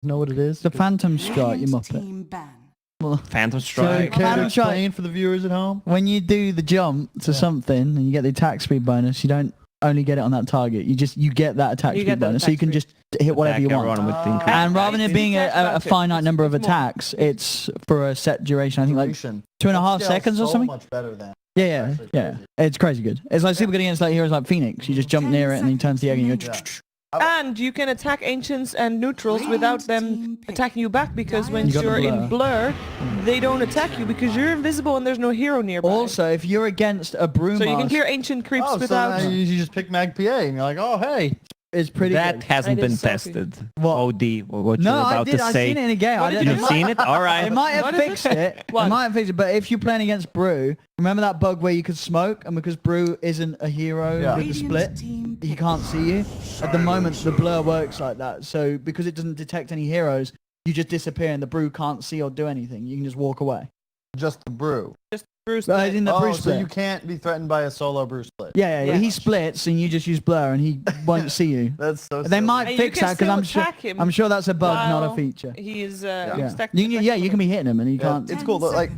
Know what it is? The Phantom Strike, you muppet. Well, Phantom So Strike. can Phantom you Strike- explain for the viewers at home? when you do the jump to something and you get the attack speed bonus, you don't only get it on that target. You get that attack You speed get that bonus, so you attack can speed. just hit whatever Attack you want. everyone with the increase. And rather than it being Detach a about it. finite number of It's more. attacks, it's for a set duration. I think like Duration. 2.5 Scale's seconds or so something. much better than. Yeah. It's crazy good. It's like super good against like heroes like Phoenix. You just jump near it and he turns the egg and you go. Yeah. And you can attack ancients and neutrals without them attacking you back, because when You got the you're in blur, they don't attack you because you're invisible and there's no hero nearby. Also, if you're against a broom, so you can clear ancient creeps Oh, without... so now you just pick Mag PA and you're like, oh hey. it's pretty That good. hasn't It been is so tested. What? OD, what No, you're I about did. to I've say. seen it in a game. What did You've seen it? All right. It might have What is fixed it. What? It might have fixed it. But if you're playing against Brew, remember that bug where you could smoke, and because Brew isn't a hero Yeah. with the split, he can't see you. At the moment, the blur works like that. So because it doesn't detect any heroes, you just disappear, and the Brew can't see or do anything. You can just walk away. Just the brew. Bruce, But in the Brew So split. you can't be threatened by a solo brew split. Yeah, Yeah. he splits, and you just use blur, and he won't see you. That's so They silly. might And fix you can that because still I'm attack him sure that's a bug, not a while feature. he is Yeah, stacked. you can be hitting him, and he Yeah, can't. it's cool. Like,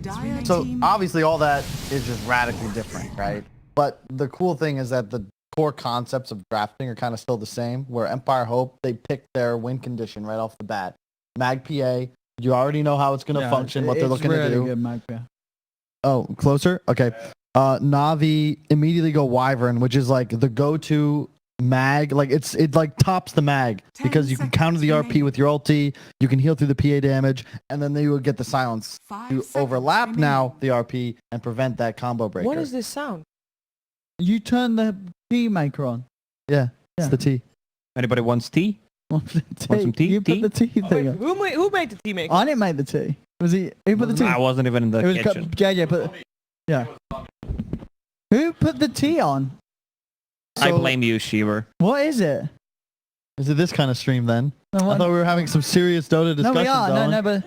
so obviously all that is just radically different, right? But the cool thing is that the core concepts of drafting are kind of still the same. Where Empire Hope, they picked their win condition right off the bat. Mag PA, you already know how it's going to function, what they're looking to do. Good, Magpie. Oh, closer? Okay. Navi immediately go Wyvern, which is like the go-to mag. Like it like tops the mag because you can counter the RP with your ulti, you can heal through the PA damage, and then you will get the silence to overlap now the RP and prevent that combo breaker. What is this sound? You turn the tea maker on. Yeah, it's Yeah. the T. Anybody wants tea? Want some tea? You put the tea Wait, thing on. who made the team maker? I didn't make the tea. Was he? Who put the tea? I wasn't even in the It was kitchen. JJ put. Yeah. Who put the tea on? I So- blame you, Shiver. What is it? Is it this kind of stream then? No, I what- thought we were having some serious Dota no, discussions. we are. Owen. No, but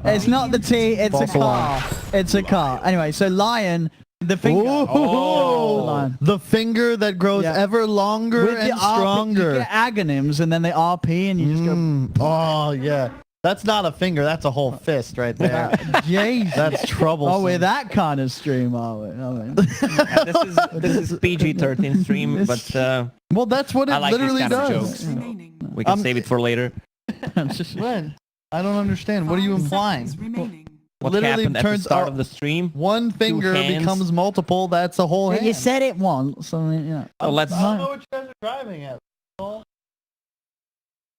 it's not the tea. It's a False car. It's a car. Anyway, so Lion, the finger. Oh, Lion. the finger that grows Yeah. ever longer With and the RP, stronger. you get agonyms, and then they RP, and you just go. Oh yeah, that's not a finger. That's a whole fist right there. Jeez. That's trouble. Oh, we're that kind of stream, are we? I mean, Yeah, this is PG-13 stream, but Well, that's what it I like these literally kind of does. jokes. We can Um, save it for later. When? I don't understand. What are you implying? What literally happened at the turns start out- of the stream? One finger hands. becomes multiple. That's a whole hand. you said it once. I mean, yeah. So let's. I don't know what you guys are driving at.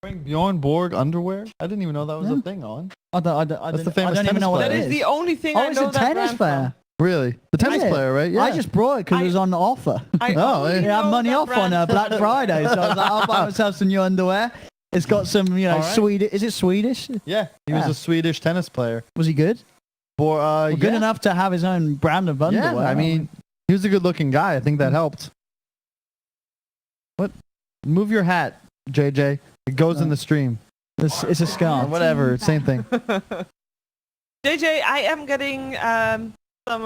Wearing Bjorn Borg underwear? I didn't even know that was Yeah. a thing on. I don't That's the even famous know tennis what player. That it is is. the only thing Oh, I it's know a that tennis brand player. Really? The tennis Is it? player, right? Yeah. I just brought it because it was on offer. from. I Oh, only They had know money that off on brand Black from- Friday, so I was like, I'll buy myself some new underwear. It's got some, All right. Swedish. Is it Swedish? Yeah, he was Yeah. a Swedish tennis player. Was he good? For Well, good yeah. enough to have his own brand of underwear. Yeah, I mean, he was a good-looking guy. I think that helped. What? Move your hat, JJ. It goes in the stream. it's a scarf. Whatever, same thing. JJ, I am getting some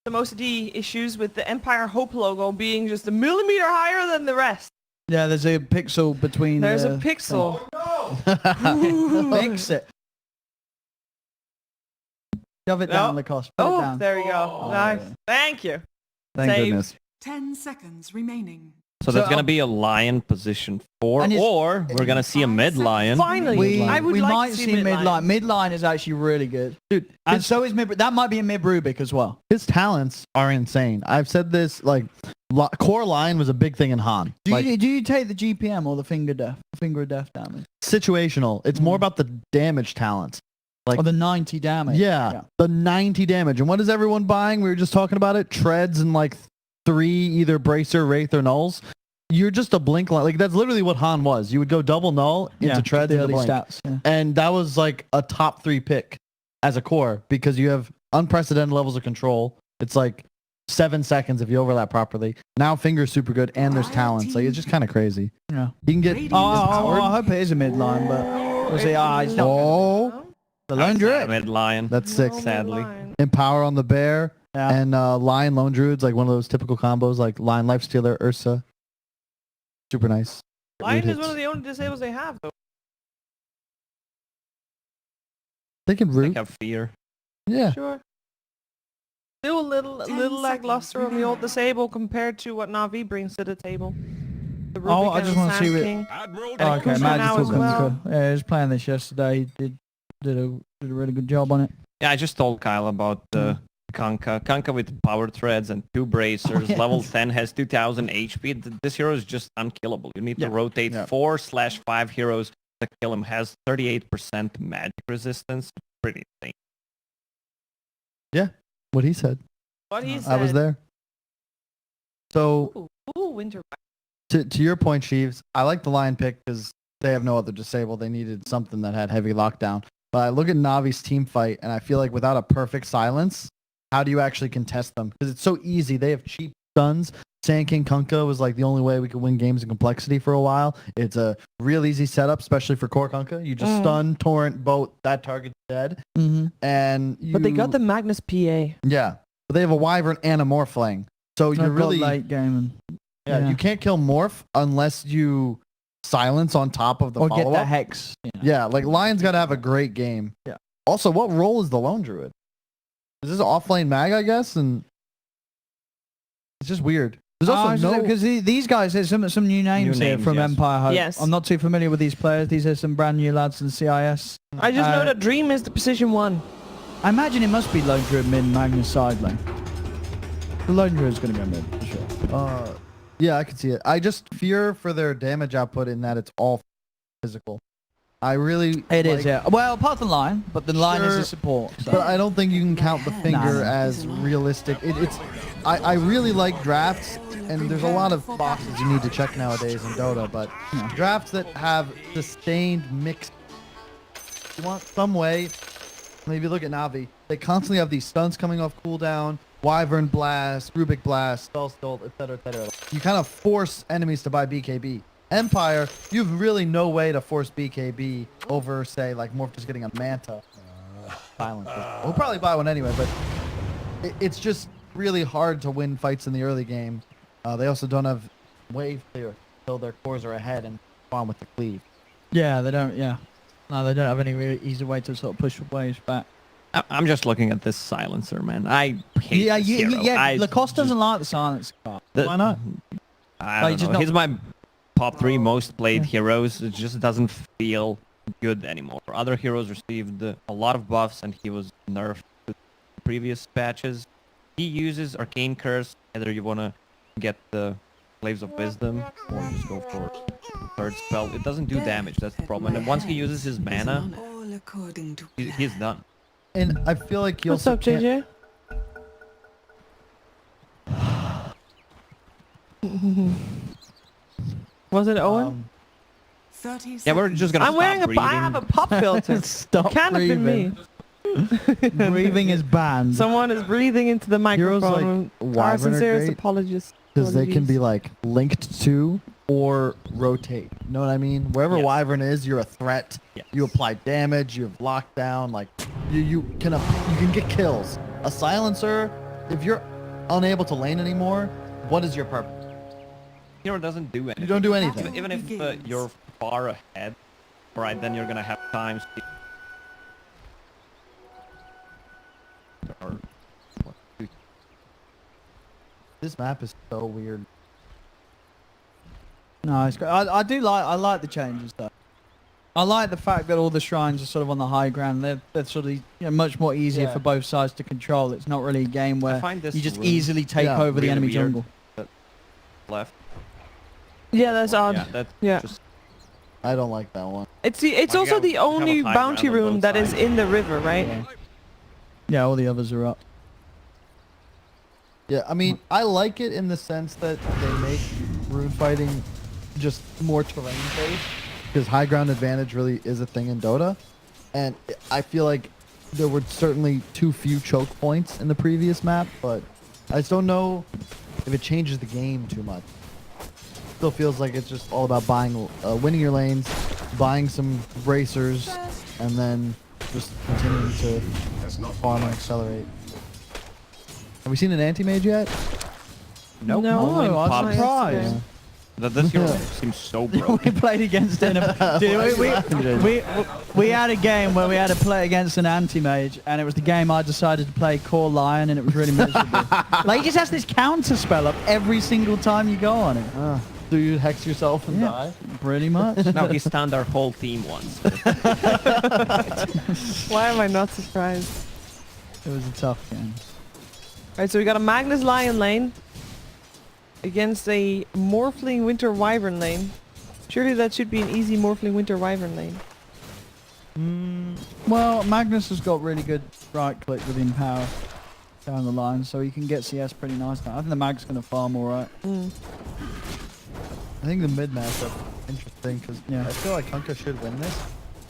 OCD issues with the Empire Hope logo being just a millimeter higher than the rest. Yeah, there's a pixel between. There's the a pixel. Fix it. Shove it down, Lacoste. Put it Oh, down. there we go. Nice. yeah. Thank you. Thank Saved. goodness. 10 seconds remaining. So there's So, gonna be a lion position 4, and it's- or we're gonna see a mid lion. Finally, I would we like might to see see midline. Midline is actually really good, Dude, and so is mid. That might be a mid Rubik as well. his talents are insane. I've said this, like, core line was a big thing in Han. Do Like, you take the GPM or the finger of death damage, situational. It's more about the damage talents. Like, or the 90 damage? yeah, the 90 damage. And what is everyone buying? We were just talking about it. Treads and like 3 either Bracer, Wraith, or Nulls. You're just a blink line. Like, that's literally what Han was. You would go double Null into Treads the into early blink. stats. Yeah. And that was like a top 3 pick as a core because you have unprecedented levels of control. It's like 7 seconds if you overlap properly. Now finger's super good and there's talents. Like, it's just kind of crazy. Yeah. You can get I hope it is a midline, but we'll see. It's not. oh, The lone druid. Mid lion. that's sick. Sadly. Empower on the bear Yeah. and Lion Lone Druid's like one of those typical combos like Lion Lifestealer, Ursa. Super nice. Lion root is one of hits. the only disables they have, though. They can They root. have fear. Yeah. Sure. Still a little 10 lackluster seconds on the old remaining. disable compared to what Na'Vi brings to the table. The Oh, Rubik I and just the want to see Sand what. King. Oh, okay, Kusa Magic now will as come well. through. Yeah, he was playing this yesterday. He did a really good job on it. Yeah, I just told Kyle about Kanka. Kanka with power threads and 2 bracers. yes. Level 10 has 2000 HP. This hero is just unkillable. You need Yeah. to rotate Yeah. 4/5 heroes to kill him. Has 38% magic resistance. Pretty insane. What he said. What he said. I was there. So Ooh, winter. to your point, Sheaves, I like the Lion pick because they have no other disable. They needed something that had heavy lockdown. But I look at Navi's team fight, and I feel like without a perfect silence, how do you actually contest them? Because it's so easy. They have cheap stuns. Sand King Kunkka was like the only way we could win games in complexity for a while. It's a real easy setup, especially for core Kunkka. You just stun, torrent, boat, that target's dead. Mm-hmm. And you, But they got the Magnus PA. yeah. But they have a Wyvern and a Morphling. So you're really late game yeah, you can't kill Morph unless you silence on top of the or get follow-up. that hex. You know. Yeah, like Lion's got to have a great game. Yeah. Also, what role is the Lone Druid? Is this an offlane mag, I guess? And it's just weird. There's also no... because these guys, there's some new names here names, from yes. Empire Hope. Yes. I'm not too familiar with these players. These are some brand new lads in CIS. I just know Uh, that Dream is the position 1. I imagine it must be Lone Druid mid, Magnus side lane. The Lone Druid's going to go mid for sure. Yeah, I can see it. I just fear for their damage output in that it's all physical. I really... It is, like- yeah. Well, apart from the line, but the line is Sure. a support. So. But I don't think you can count the finger no. as realistic. I really like drafts, and there's a lot of boxes you need to check nowadays in Dota, but drafts that have sustained mix. You want some way, maybe look at Navi. They constantly have these stuns coming off cooldown, Wyvern Blast, Rubik Blast, Spell Stolt, etc., etc. You kind of force enemies to buy BKB. Empire, you have really no way to force BKB over, say, like Morph just getting a Manta. Silence. We'll probably buy one anyway, but it's just really hard to win fights in the early game. They also don't have wave clear until their cores are ahead and spawn with the cleave. Yeah, they don't, yeah. No, they don't have any really easy way to sort of push waves back. I'm just looking at this silencer, man. I hate Yeah, this hero. I Lacoste doesn't just- like the silence card. Why not? I Like, don't just know. not- He's my top 3 most played heroes. It just doesn't feel good anymore. Other heroes received a lot of buffs, and he was nerfed with previous patches. He uses Arcane Curse. Either you want to get the Slaves of Wisdom, or just go for third spell. It doesn't do damage. That's the problem. And once he uses his mana, All according to he's done. And I feel like you What's also up, can't- JJ? Was it Owen? 30 Yeah, we're just gonna I'm wearing stop I breathing. have a pop filter. Stop Can't have been me. Breathing is banned. Someone is breathing into the Heroes microphone. like Our Wyvern are sincerest great apologies. because they can be like linked to or rotate. You know what I mean? Wherever Yes. Wyvern is, you're a threat. Yes. You apply damage. You have lockdown. Like you can get kills. A silencer, if you're unable to lane anymore, what is your purpose? Hero doesn't do anything. You don't do anything. Even if you're far ahead, right, then you're gonna have times. Or what? This map is so weird. No, it's great. I like the changes though. I like the fact that all the shrines are sort of on the high ground. They're sort of much more easier Yeah. for both sides to control. It's not really a game I where find this you just room easily take Yeah, over the really enemy weird. jungle. Left. Yeah, that's odd. Yeah, that's Yeah. just I don't like that one. It's Like, also yeah, the we have a only high bounty ground on room both that is sides. in the river, right? Yeah, all the others are up. Yeah, I mean, I like it in the sense that they make rune fighting just more terrain based because high ground advantage really is a thing in Dota, and I feel like there were certainly too few choke points in the previous map, but I just don't know if it changes the game too much. Still feels like it's just all about buying, winning your lanes, buying some bracers, and then just continuing to farm and accelerate. Have we seen an anti-mage yet? nope. No, only in I'm pubs. surprised. This hero seems so we broken. played against it. Dude, we had a game where we had to play against an anti-mage, and it was the game I decided to play Core Lion, and it was really miserable. Like, he just has this counter spell up every single time you go on it. Do you hex yourself and die? Pretty much. No, he stunned our whole team once. Why am I not surprised? It was a tough game. Alright, so we got a Magnus Lion lane against a Morphling Winter Wyvern lane. Surely that should be an easy Morphling Winter Wyvern lane. Well, Magnus has got really good right click with Empower down the line, so he can get CS pretty nice now. I think the Mag's going to farm alright. I think the mid matchup is interesting because I feel like Hunka should win this,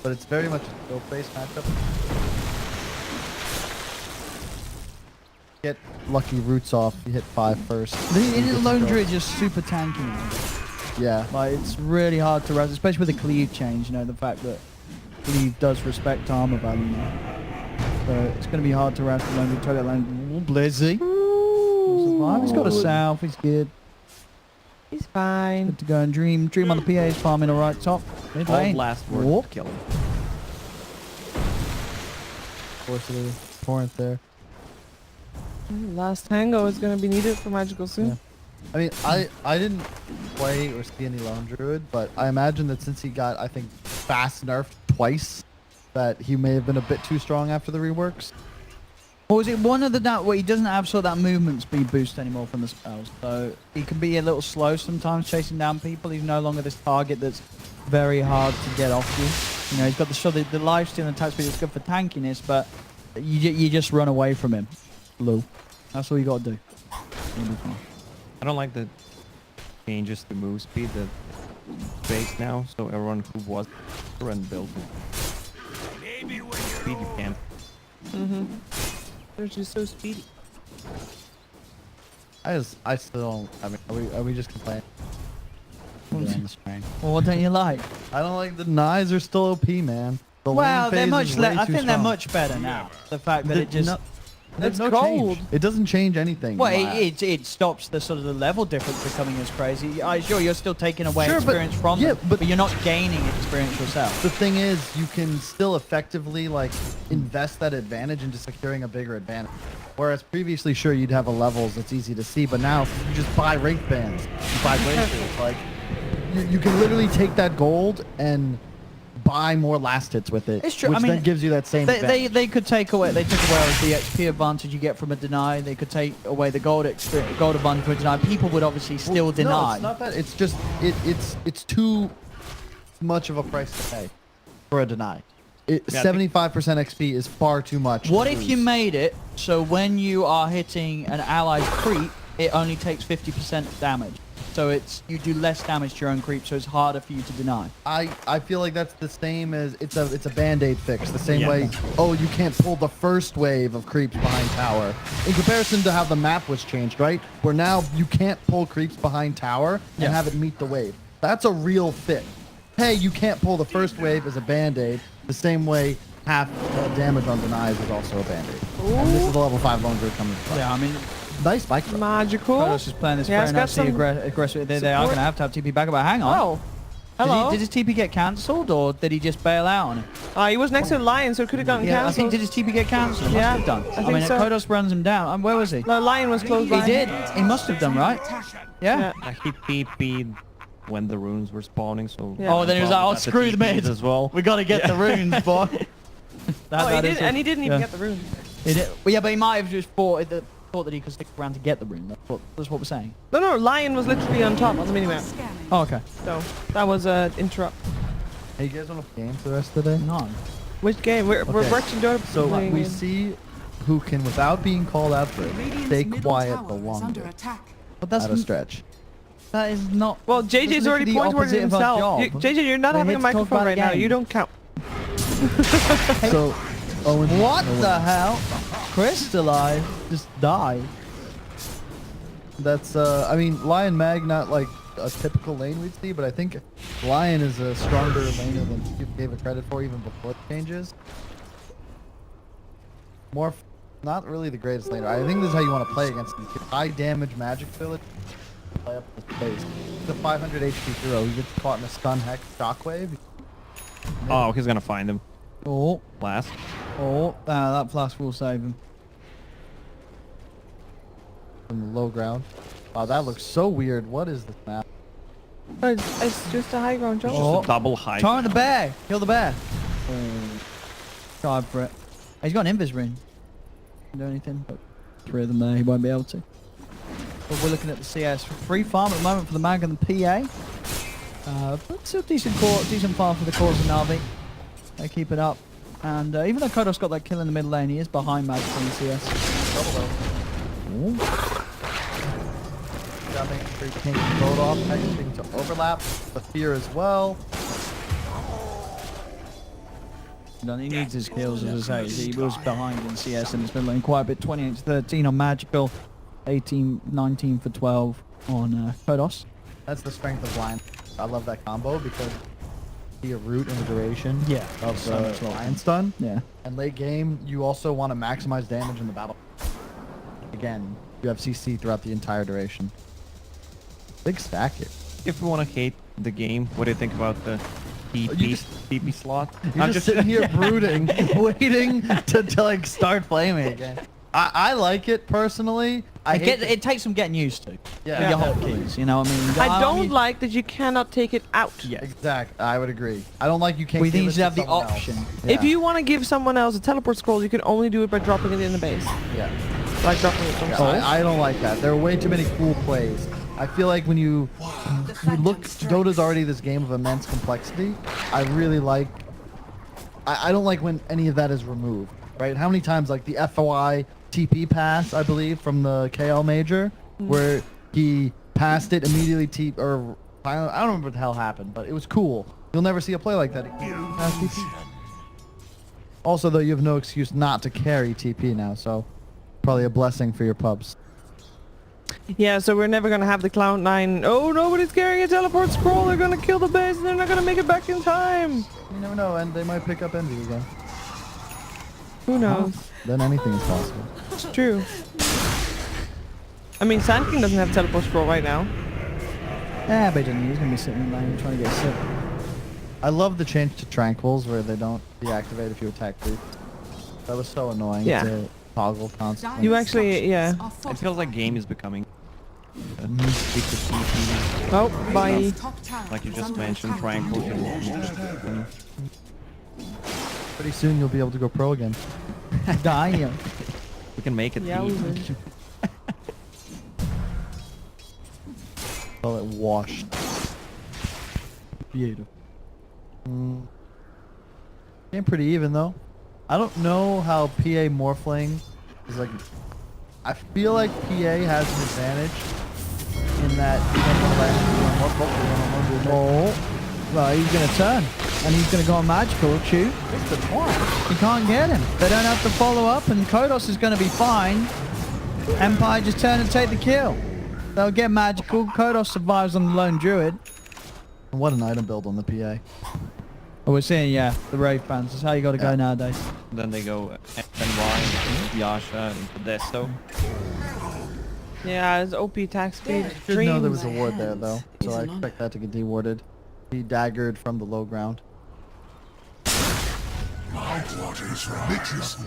but it's very much a skill-based matchup. Get lucky roots off, you hit 5 first. The Lone Druid is just super tanky now. Yeah. Like, it's really hard to res, especially with the cleave change, you know, the fact that cleave does respect armor value now. So it's going to be hard to res the Lone Druid. Totally Lone Blizzy. He's got a south, he's good. He's fine. Good to go and Dream. Dream on the PA's farming alright top. Mid Cold lane. last word Whoop. to kill him. Force it a torrent there. Last Tango is going to be needed for Magical soon. Yeah. I mean, I didn't play or see any Lone Druid, but I imagine that since he got, I think, fast nerfed twice, that he may have been a bit too strong after the reworks. Or is it one of the where he doesn't have sort of that movement speed boost anymore from the spells? So he can be a little slow sometimes chasing down people. He's no longer this target that's very hard to get off you. You know, he's got the lifesteal and attack speed that's good for tankiness, but you just run away from him. Blue. That's all you got to do. You'll be fine. I don't like the changes to move speed that base now, so everyone who was run build speed you can. They're just so speedy. I still don't. I mean, are we just complaining? Well, what don't you like? I don't like the knives are still OP, man. The Well, lane they're phase much is less. way I too think they're strong. much better now. The fact that it just... There's It's no cold. change. It doesn't change anything. Well, in my eyes. it stops the sort of the level difference becoming as crazy. Sure, you're still taking away Sure, but- experience from yeah, them, but- but you're not gaining experience yourself. The thing is, you can still effectively like invest that advantage into securing a bigger advantage. Whereas previously, sure, you'd have a levels that's easy to see, but now you just buy wraith bands, you buy bracelets. Like you can literally take that gold and buy more last hits with it. It's true. Which I mean, then gives you that same advantage. They could take away. They took away the XP advantage you get from a deny. They could take away the gold advantage from a deny. People would obviously still No, deny. it's not that. It's just it's too much of a price to pay for a deny. Yeah, I 75% XP is far too much. What to if you lose. made it so when you are hitting an allied creep, it only takes 50% damage? So you do less damage to your own creep, so it's harder for you to deny. I feel like that's the same as it's a band-aid fix. The same Yeah. way, oh, you can't pull the first wave of creeps behind tower. In comparison to how the map was changed, right? Where now you can't pull creeps behind tower and Yeah. have it meet the wave. That's a real fit. Hey, you can't pull the first wave as a band-aid. The same way half damage on denies is also a band-aid. And this is the level 5 Lone Druid coming from. Yeah, I mean, Nice micro. Magical. Kratos is playing this Yeah, it's very got nicely some aggressive. They are support. going to have TP back. But hang on. Oh. Hello. Did his TP get cancelled, or did he just bail out on it? He was next to the lion, so it could have gotten Yeah, I cancelled. think did his TP get cancelled? Yeah, Must have done. I I think mean, so. Kratos runs him down. Where was he? The lion was close He by. did. He must have done, right? Yeah. Yeah. He TP'd when the runes were spawning, so... Yeah. Oh, then he was like, Probably "Oh, got screw the TPs mid as well. We got to get the runes, boy." He did, and he didn't even get the rune. He did. Well, yeah, but he might have just thought that he could stick around to get the rune. That's what we're saying. No, lion was literally on top on the minimap. Scanning. Oh, okay. So that was an interrupt. Hey, you guys want to play game for the rest of the day? No. Which game? We're Okay. watching Dota. So playing we game. see who can, without being called out for it, Radiant's stay middle quiet tower the is longest under attack. But that's at a stretch. that is not. Well, that's JJ's already literally the pointed opposite of our himself. job. JJ, you're not We're having a here to talk microphone about right a now. game. You don't count. So, Owen, What Owen, the hell? Crystallize just died. That's I mean, Lion Mag not like a typical lane we'd see, but I think Lion is a stronger laner than you gave it credit for even before the changes. Not really the greatest laner. I think this is how you want to play against them. High damage magic village play up the space. The 500 HP hero. He gets caught in a stun hex shockwave. Oh, he's gonna find him. Oh, Last. that flash will save him. From the low ground. Wow, that looks so weird. What is this map? It's just a high ground jump. Oh. Just a double high. Target the bear. Kill the bear. Oh. Dive for it. He's got an invis ring. Can't do anything, but 3 of them there. He won't be able to. But we're looking at the CS. Free farm at the moment for the Mag and the PA. But still decent farm for the cause of Na'Vi. They keep it up. And even though Kodos got that kill in the middle lane, he is behind Mag from the CS. Ooh. Jumping free king load off, exiting to overlap. The fear as well. He needs his kills, as I say. He was behind in CS in his middle lane quite a bit. 28-13 on Magical. 19 for 12 on Kodos. That's the strength of Lion. I love that combo because be a root in the duration of so much the longer. Lion stun. Yeah. And late game, you also want to maximize damage in the battle. Again, you have CC throughout the entire duration. Big stack here. If we want to hate the game, what do you think about the TP slot? You're I'm just sitting here brooding, waiting to like start flaming again. I like it personally. It takes some getting used to. Yeah. Your hotkeys, you know what I mean? I don't like that you cannot take it out. Yeah. Exactly. I would agree. I don't like you can't. We give need it to have the someone else. option. If you want to give someone else a teleport scroll, you can only do it by dropping it in the base. Yeah. Like dropping it from Yeah, side. I don't like that. There are way too many cool plays. I feel like when you look, Dota's already this game of immense complexity. I really like. I don't like when any of that is removed. Right? How many times like the FOI TP pass, I believe, from the KL major, where he passed it immediately. I don't remember what the hell happened, but it was cool. You'll never see a play like that. Pass TP. Also, though, you have no excuse not to carry TP now, so probably a blessing for your pubs. Yeah, so we're never gonna have the Cloud9. Oh, nobody's carrying a teleport scroll. They're gonna kill the base and they're not gonna make it back in time. You never know, and they might pick up Envy again. Who knows? Then anything is possible. It's true. I mean, Sand King doesn't have teleport scroll right now. Yeah, but he doesn't. He's going to be sitting in lane trying to get sick. I love the change to Tranquils where they don't deactivate if you attack creep. That was so annoying Yeah. to toggle constantly. You actually, yeah. It feels like game is becoming stick to TP. Oh, bye. Like you just mentioned, Tranquil. Pretty soon you'll be able to go pro again. Die. We can make it. Yeah, we will. Call it washed. Beautiful. Game pretty even though. I don't know how PA Morphling is like. I feel like PA has an advantage in that he doesn't let Oh. Well, he's going to turn. And he's going to go on Magical, shoot. You can't get him. They don't have to follow up, and Kodos is going to be fine. Empire just turn and take the kill. They'll get Magical. Kodos survives on the Lone Druid. What an item build on the PA. Oh, we're seeing, yeah, the Rave fans. That's how you got to go nowadays. Then they go NY, Yasha, into Desto. Yeah, his OP attack speed. Should know there was a Dreams. ward there though, so I expect that to get dewarded. He daggered from the low ground. Radiant's Because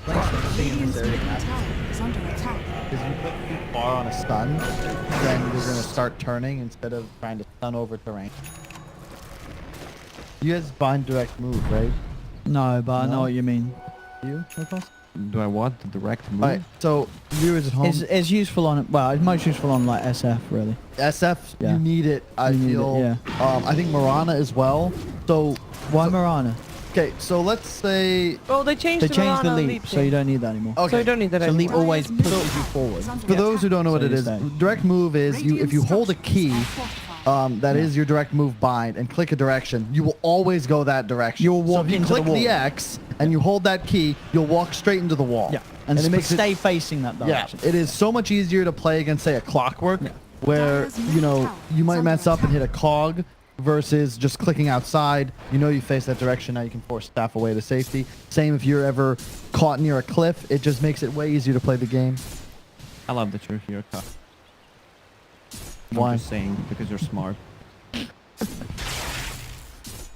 you put too far on a stun, then you're going to start turning instead of trying to stun over terrain. You guys bind direct move, right? No, but I know No? what you mean. You, Nicholas? Do I want the direct move? Alright, so viewers at home, It's useful on, well, it's most useful on like SF, really. SF, Yeah. you need it. I You need it, feel. yeah. I think Marana as well. So, Why Marana? okay, so let's say. Oh, they changed They the changed the Marana leap, so you don't need that anymore. Okay. So you don't need that So leap anymore. always pushes you forward. For those who don't know what So it you is, stay. direct move is if you hold a key, that is your direct move bind, and click a direction, you will always go that direction. You'll walk so if you into the click wall. the X and you hold that key, you'll walk straight into the wall. Yeah, and it makes stay facing that direction. Yeah, it is so much easier to play against, say, a Clockwork, where you might mess up and hit a cog, versus just clicking outside. You face that direction. Now you can force staff away to safety. Same if you're ever caught near a cliff. It just makes it way easier to play the game. I love that you're here, Ka. Why? I'm just saying because you're smart.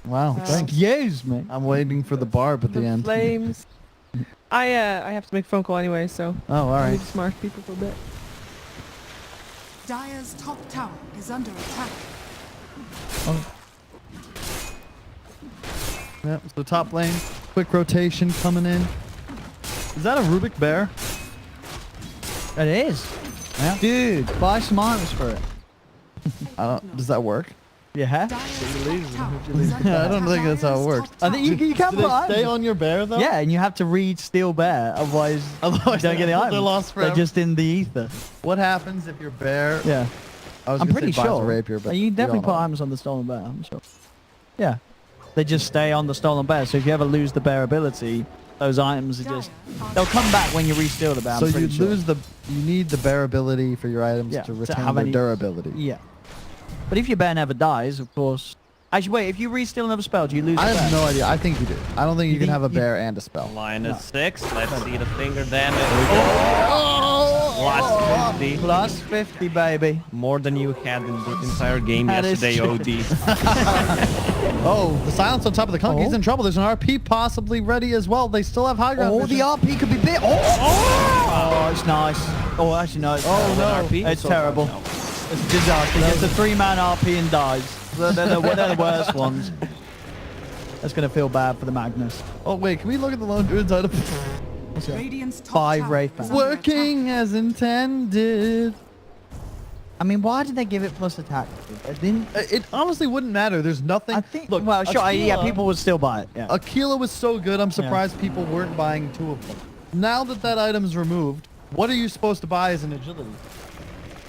Wow. Thanks. Yes, man. I'm waiting for the barb at the end. Flames. I have to make a phone call anyway, so Oh, all I right. need smart people for a bit. Dire's top tower is under attack. Yep. So top lane, quick rotation coming in. Is that a Rubik bear? It is. Yeah. Dude, buy some items for it. I don't. Does that work? Yeah. Dire's top tower is under I don't attack. think that's how it works. I think you can Do put they items. stay on your bear though? Yeah, and you have to read Steel Bear, otherwise you don't get the items. They're lost They're forever. just in the ether. What happens if your bear? Yeah. I was I'm gonna pretty say buys a sure. rapier, but you we definitely all put know. items on the Stolen Bear, I'm sure. Yeah. They just stay on the Stolen Bear, so if you ever lose the bear ability, those items are just... They'll come back when you re-steal the bear, I'm So you pretty sure. lose the. You need the bear ability for your items Yeah, to to retain have their any- durability. Yeah. But if your bear never dies, of course... Actually, wait, if you re-steal another spell, do you lose I the have bear? no idea. I think you do. I don't think you You can think have a you- bear and a spell. Line is No. 6. Let's see the finger damage. Oh! Plus 50. Plus 50, baby. More than you had in the entire game That is yesterday, true. OD. Oh, the silence on top of the conch. He's Oh. in trouble. There's an RP possibly ready as well. They still have high ground. Oh, the vision. RP could be big. Oh, it's nice. Oh, actually, no. It's Oh, terrible. no. It's terrible. It's a disaster. It's a 3-man RP and dies. They're the worst ones. That's going to feel bad for the Magnus. Oh wait, can we look at the lone druid's item? Radiant's top 5 tower Wraith is Band. under Working as intended. I mean, why did they give it plus attack? It didn't... It honestly wouldn't matter. There's nothing. I think... Look, well, sure, yeah, Aquila- people would still buy it. Yeah. Aquila was so good. I'm surprised people weren't buying 2 of them. Now that that item's removed, what are you supposed to buy as an agility?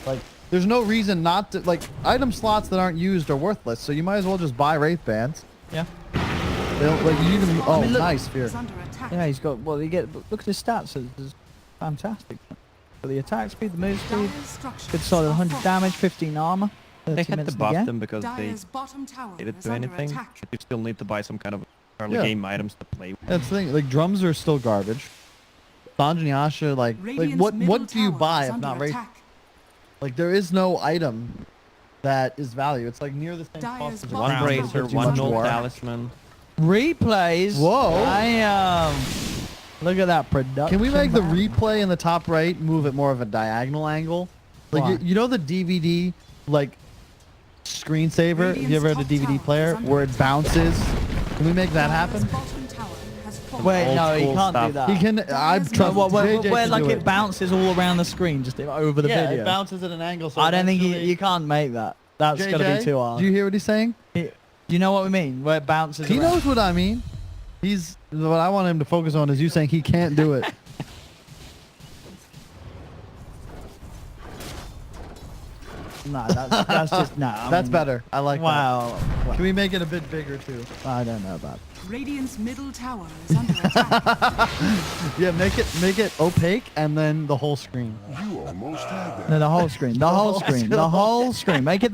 Like, there's no reason not to. Like, item slots that aren't used are worthless. So you might as well just buy Wraith Bands. Yeah. They don't, like you even. Oh, mean, look- nice fear. is under attack. Yeah, he's got... Well, you get... Look at his stats. It's fantastic. For the attack speed, the move speed, Dire's structures good solid are 100 fortified. damage, 15 armor. They 30 had to minutes buff game. them because they Dire's bottom tower didn't is do under anything. attack. But you still need to buy some kind of early Yeah. game items to play with. That's the thing. Like drums are still garbage. Sanj and Yasha, like Radiant's what middle do you tower buy is if under not Wraith? attack. Like there is no item that is value. It's like near the same Dire's cost as a bottom One crown, tower but it bracer, gives you one much null more. talisman. Replays. Whoa. Look at that production. Can we make the man. replay in the top right move it more of a diagonal angle? Like Why? you know the DVD like screensaver? Have you ever had a Radiant's top DVD tower player is under where it attack. bounces? Can we make that Dire's happen? bottom tower has fallen. Wait, Old no, he school can't do stuff. that. He can. I'm No, trust. Where JJ can like do it bounces all around the screen, just over the yeah, video. it bounces at an angle. So I don't think eventually- you can't make that. That's JJ, gonna be too hard. Do you hear what he's saying? Do you know what we mean? Where it bounces. He around. knows what I mean. He's what I want him to focus on is you saying he can't do it. No, that's just no. I That's mean, better. I like that. Wow. Can we make it a bit bigger too? I don't know about. Radiant's middle tower is under attack. Yeah, make it opaque and then the whole screen. No, the whole screen. The whole screen. The whole screen. Make it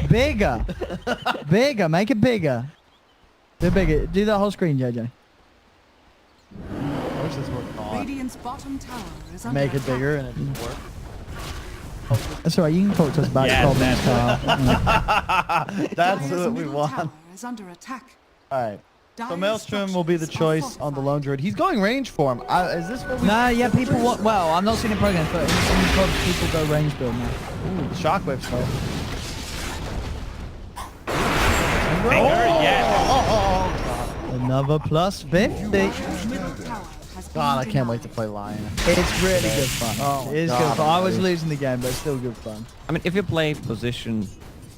bigger. Bigger. Make it bigger. Do bigger. Do the whole screen, JJ. I wish this worked on. Radiant's bottom tower is under Make it attack. bigger and it didn't work. That's all right. You can talk to us about Yeah, your problems, Carl. That's Dire's what we middle want. tower is under attack. All right. So Dire's Maelstrom will be the structures choice are on the fortified. lone druid. He's going range form. Is this what we? No, yeah, people want. Well, I'm not seeing it program, but in some clubs, people go range build now. Ooh, the shockwave stuff. Finger, yes. Another plus 50. Dire's middle tower has been God, I can't wait to denied. play Lion. It's really good fun. Oh my it is God, good fun. I was dude. losing the game, but it's still good fun. I mean, if you play position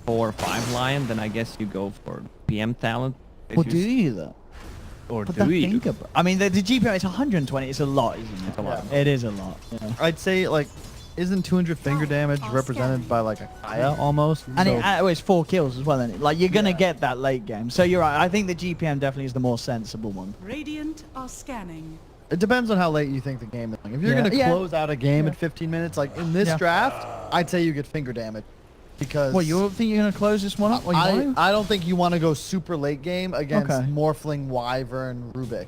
4 or 5 lion, then I guess you go for PM talent. If Well, you do s- you though? Or But do you? think about. I mean, the GPM is 120. It's a lot, isn't it? It's a lot. It is a lot. Yeah. I'd say like, isn't 200 finger damage represented by like a Kaya almost? And So- it's 4 kills as well, isn't it? Like you're gonna get that late game. So you're right. I think the GPM definitely is the more sensible one. Radiant are scanning. It depends on how late you think the game is. Like, if you're Yeah. gonna Yeah. close out a game Yeah. at 15 minutes, like in this Yeah. draft, I'd say you get finger damage because. What, you think you're gonna close this one up? Or you want to? I don't think you want to go super late game against Okay. Morphling, Wyvern, Rubik.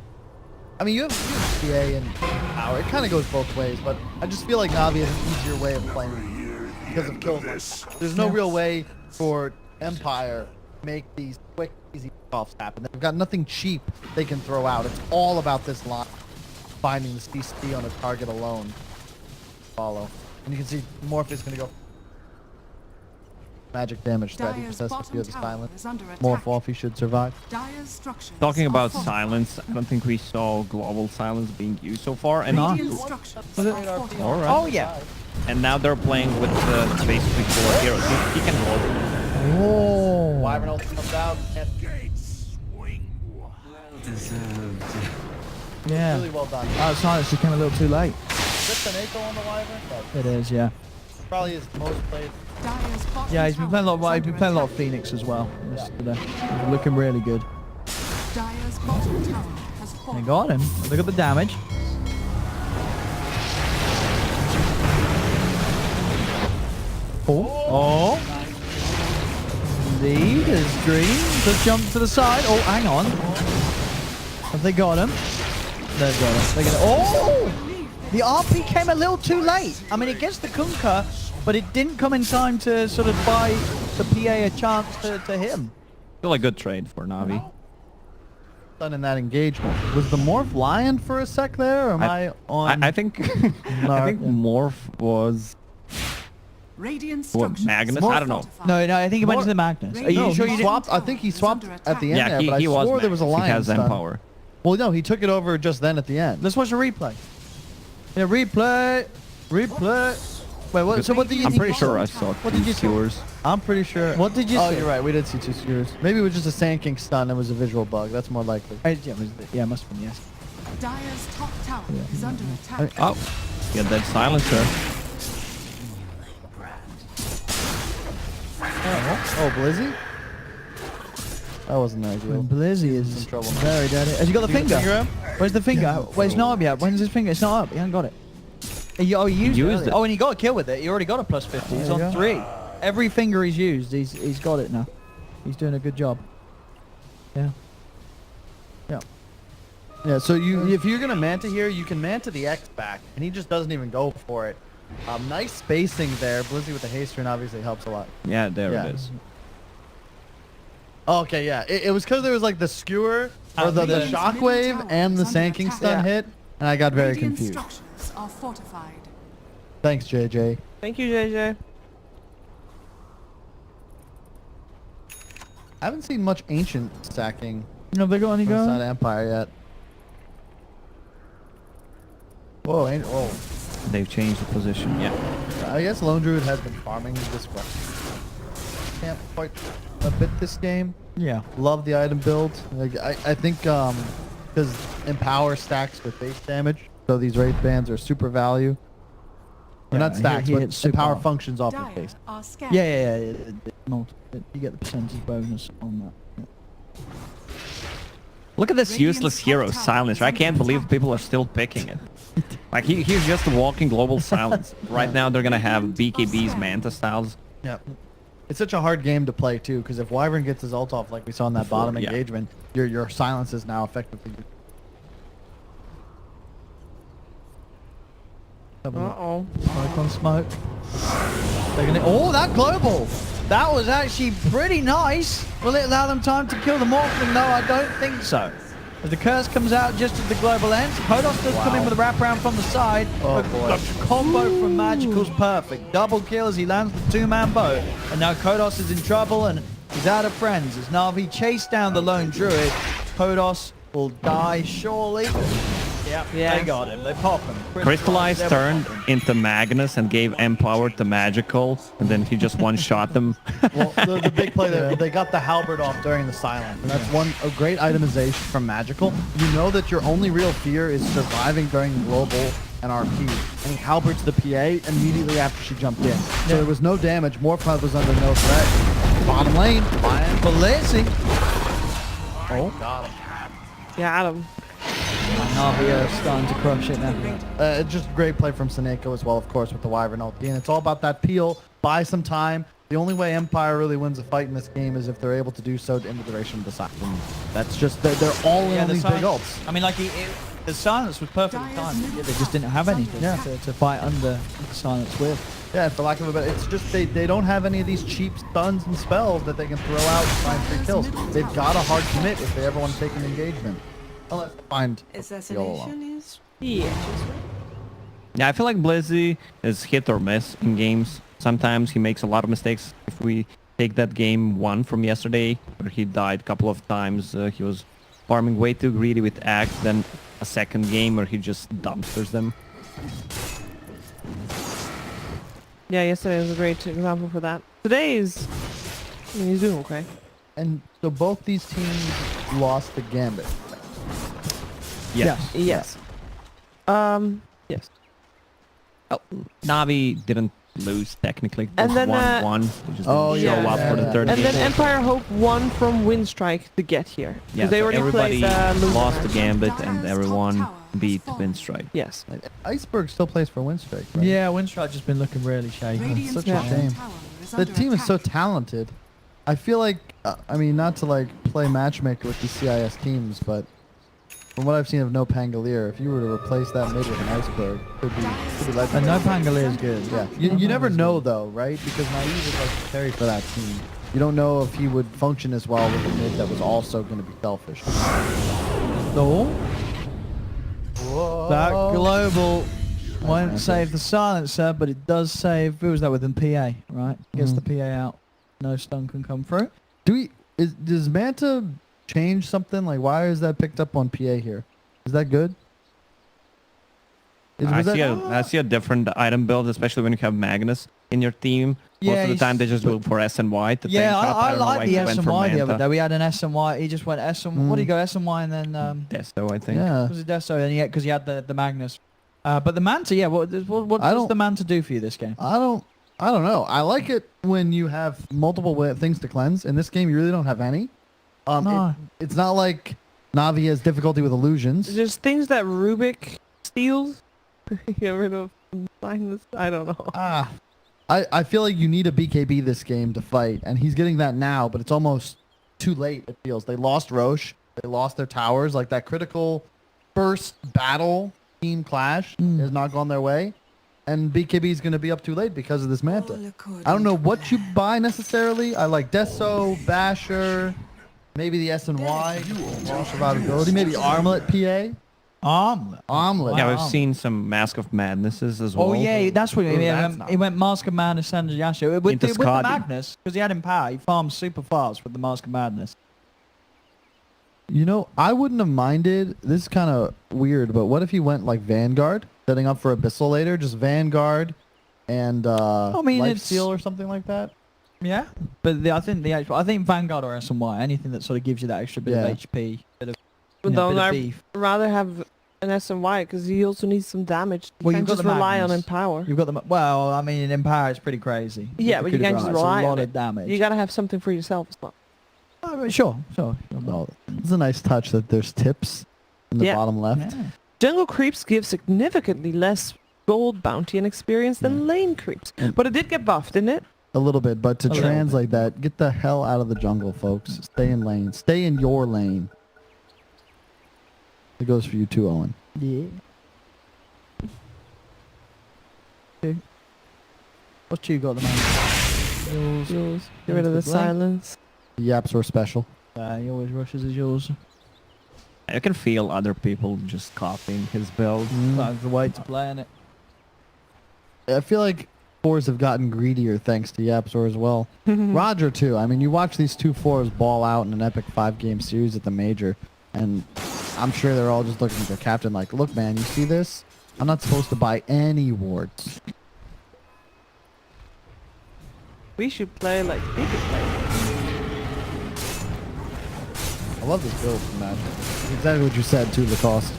I mean, you have CA and power. It kind of goes both ways, but I just feel like Navi has an easier way of playing. because of kills. There's no real way for Empire to make these quick, easy offs happen. They've got nothing cheap they can throw out. It's all about this line, finding the CC on a target alone. Follow, and you can see Morph is going to go. Magic damage threat. He possesses a few of the silence. Morph off, he should survive. Talking about silence, I don't think we saw global silence being used so far. And All right. Oh yeah. And now they're playing with basically 4 heroes. He can hold. Oh. Wyvern ult comes out. Yeah. Really well done. Oh, silence just came a little too late. Is this an echo on the Wyvern? It is, yeah. Probably his most played. Yeah, he's been playing a lot. He's been playing a lot of Phoenix as well yesterday. He's looking really good. They got him. Look at the damage. Oh. Indeed, his dream to jump to the side. Oh, hang on. Have they got him? They've got him. They're gonna. Oh! The RP came a little too late. I mean, it gets the Kunkka, but it didn't come in time to sort of buy the PA a chance to hit him. Still a good trade for Na'Vi. Done in that engagement. Was the Morph lying for a sec there, or am I on? I think I think Morph was what, Magnus? I don't know. No, I think he went to the Magnus. Are you No, sure he you swapped. I think he swapped at the end Yeah, there, but I he was swore there was a Magnus. line. He has Empower. Well, no, he took it over just then at the end. Let's watch the replay. Yeah, replay. Replay. Wait, what? So what did you? I'm pretty sure I saw What did you see? skewers. I'm pretty sure. What did you Oh, see? you're right. We did see 2 skewers. Maybe it was just a Sand King stun. It was a visual bug. That's more likely. Yeah, it must have been yes. Dire's top tower is under attack. Oh, get that silencer. Oh, Blizzy? That wasn't ideal. Blizzy is in trouble. very dirty. Has he got the You got the finger? finger up? Where's the finger? Where's not up yet? When's his finger? It's not up. He hasn't got it. He used Used it. it. Oh, and he got a kill with it. He already got a plus 50. He's There you on go. 3. Every finger he's used, he's got it now. He's doing a good job. Yeah. Yeah. Yeah, so if you're going to Manta here, you can Manta the X back, and he just doesn't even go for it. Nice spacing there. Blizzy with the haste rune obviously helps a lot. Yeah, there Yeah. it is. Oh, okay, yeah. It was because there was like the skewer, or the Radiant's shockwave, middle tower and the is Sand under King attack. stun hit, and I got very Radiant confused. structures are fortified. Thanks, JJ. Thank you, JJ. I haven't seen much ancient stacking You know, they got any inside going? Empire yet. Whoa, whoa. They've changed the position. Yeah. I guess Lone Druid has been farming this way. Can't quite a bit this game. Yeah. Love the item build. Like, I think because Empower stacks with base damage, so these Wraith Bands are super value. Or not he stacks, hits but super Empower hard. functions off of Dire base. are scared. Yeah. You get the percentage bonus on that. Yeah. Look at this Radiant's useless top hero, tower Silence. is I under can't believe attack. people are still picking it. Like he's just a walking global silence. Right now they're gonna have BKB's Manta styles. Yeah. It's such a hard game to play too, because if Wyvern gets his ult off like we saw in that Before, bottom yeah. engagement, your silence is now effectively. Uh-oh. Smoke on smoke. Oh, that global! That was actually pretty nice. Will it allow them time to kill the Morphling? No, I don't think so. As the curse comes out just as the global ends, Kodos does come in with a wraparound from the side. Oh, but boy. the combo from Magical's perfect. Double kill as he lands the 2-man boat. And now Kodos is in trouble and he's out of friends. As Na'Vi chase down the lone druid, Kodos will die surely. Yeah, they got him. They pop him. Crystallized They turned pop him. into Magnus and gave Empower to Magical, and then he just one-shot them. Well, the big play there, they got the halberd off during the silence, and that's a great itemization from Magical. You know that your only real fear is surviving during global and RP, and he halberds the PA immediately after she jumped in. So there was no damage. Morph was under no threat. Bottom lane, flying. Blizzy. Oh, got him. Yeah, Adam. Na'Vi starting to crush it now. It's just great play from Seneko as well, of course, with the Wyvern ulti. And it's all about that peel, buy some time. The only way Empire really wins a fight in this game is if they're able to do so in the duration of the cycle. That's just, they're all in on the these big silence. ults. I mean, like, The silence was perfectly timed. Yeah, they just didn't have anything to fight under silence with. Yeah, for lack of a better, it's just they don't have any of these cheap stuns and spells that they can throw out and find free kills. They've got a hard commit if they ever want to take an engagement. Unless they find a kill alone. Assassination is Yeah, I feel like Blizzy is hit or miss in games. Sometimes he makes a lot of mistakes. If we take that game 1 from yesterday, where he died a couple of times, he was farming way too greedy with Axe, then a second game where he just dumpsters them. Yeah, yesterday was a great example for that. Today is... I mean, he's doing okay. And so both these teams lost the Gambit. Yeah. Yes. Yes. Oh, Navi didn't lose technically. And then, 1-1. They just Oh, didn't show yeah, up yeah, for the yeah. third And game. then Empire Hope won from Windstrike to get here. 'Cause Yeah, they so already everybody played loser lost the match. Gambit and everyone beat Windstrike. Yes. Iceberg still plays for Windstrike, right? Yeah, Windstrike just been looking really shaky. Radiant's such a bottom shame. tower is The under team is so attack. talented. I feel like, I mean, not to like play matchmaker with these CIS teams, but from what I've seen of No Pangolier, if you were to replace that mid with an Iceberg, could be And legendary. no Pangolier is good. Yeah, you never know though, right? Because Naive is like the carry for that team. You don't know if he would function as well with a mid that was also going to be selfish. So, Whoa. that global Nice won't answer. save the silencer, but it does save. Who was that within PA, right? Gets the PA out. No stun can come through. Does Manta change something? Like, why is that picked up on PA here? Is that good? I see a different item build, especially when you have Magnus in your team. Most of the he's- time they just go for S and Y to Yeah, tank up. I don't know why like he the went S and for Y the other Manta. day. We had an S and Y. He just went S and what did he go S and Y and then Desto, I think. Yeah. was it Desto? And because he had the Magnus. But the Manta, yeah. What I does don't- the Manta do for you this game? I don't know. I like it when you have multiple things to cleanse. In this game, you really don't have any. No. It's not like Navi has difficulty with illusions. There's things that Rubik steals. Get rid of blindness. I don't know. I feel like you need a BKB this game to fight, and he's getting that now, but it's almost too late, it feels. They lost Roche. They lost their towers. Like, that critical first battle team clash has not gone their way, and BKB is going to be up too late because of this Manta. I don't know what you buy necessarily. I like Deso, Basher, maybe the S&Y, survivability, maybe Armlet PA. Omelet. Yeah, Wow. we've seen some Mask of Madnesses as well. Oh yeah, that's what Ooh, he that's went. He went Mask of Madness and Yasha with Into the Skadi. Magnus because he had him power. He farmed super fast with the Mask of Madness. You know, I wouldn't have minded. This is kind of weird, but what if he went like Vanguard, setting up for Abyssal later? Just Vanguard and I mean, Life it's- Steal or something like that? Yeah, but I think Vanguard or S&Y, anything that sort of gives you that extra bit Yeah. of HP, bit of, But you know, don't bit of I beef. rather have an S and Y because he also needs some damage. You Well, can't you've got just the rely on Magnus. Empower. You've got the well. I mean, Empower is pretty crazy. Yeah, With but the you coup de can't just grace, rely a on lot it. of damage. You gotta have something for yourself as well. Oh, but sure. Well, it's a nice touch that there's tips in the Yeah. bottom left. Yeah. Jungle creeps give significantly less gold bounty and experience than lane creeps. But it did get buffed, didn't it? A little bit, but to A little translate that, get the hell out of the jungle, folks. Stay in lane. Stay in your lane. It goes for you too, Owen. Yeah. Okay. What you got the man? Jules. Get rid of the Good play. silence. The Yaps were special. He always rushes his yours. I can feel other people just copying his build. That's the way to play in it. I feel like fours have gotten greedier thanks to Yapsor as well. Roger too. I mean, you watch these two fours ball out in an epic 5-game series at the major, and I'm sure they're all just looking at their captain like, look, man, you see this? I'm not supposed to buy any wards. We should play like we could play. I love this build from Magic. Exactly what you said too, the cost.